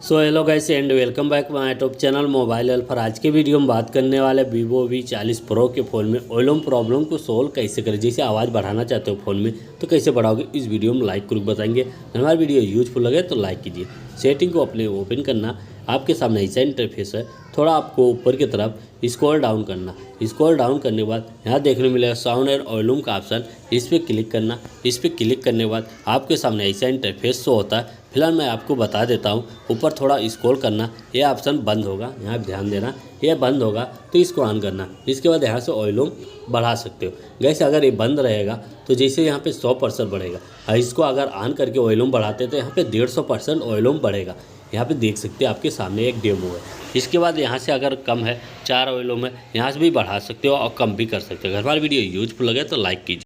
So hello guys and welcome back my YouTube channel mobile helper. आज के video में बात करने वाले वीवो V40 प्रो के फ़ोन में ऑयलम प्रॉब्लम को सोल्व कैसे करें। जैसे आवाज़ बढ़ाना चाहते हो फ़ोन में तो कैसे बढ़ाओगे, इस वीडियो में लाइक करके बताएंगे। हमारा वीडियो यूजफुल लगे तो लाइक कीजिए। सेटिंग को अपने ओपन करना, आपके सामने ऐसा इंटरफेस है। थोड़ा आपको ऊपर की तरफ स्क्रॉल डाउन करना। स्क्रॉल डाउन करने के बाद यहाँ देखने मिलेगा साउंड एंड ऑयलम का ऑप्शन, इस पर क्लिक करना। इस पर क्लिक करने के बाद आपके सामने ऐसा इंटरफेस शो होता है। फिलहाल मैं आपको बता देता हूँ, ऊपर थोड़ा स्क्रॉल करना, ये ऑप्शन बंद होगा, यहाँ ध्यान देना, ये बंद होगा तो इसको ऑन करना। इसके बाद यहाँ से ऑयलम बढ़ा सकते हो। गैस अगर ये बंद रहेगा तो जैसे यहाँ पे 100% बढ़ेगा, और इसको अगर ऑन करके ऑयलम बढ़ाते तो यहाँ पे 150% ऑयलम बढ़ेगा। यहाँ पे देख सकते हैं आपके सामने एक डेमो है। इसके बाद यहाँ से अगर कम है 4 ऑयलम है, यहाँ से भी बढ़ा सकते हो और कम भी कर सकते हो। अगर हमारी वीडियो यूजफुल लगे तो लाइक कीजिए।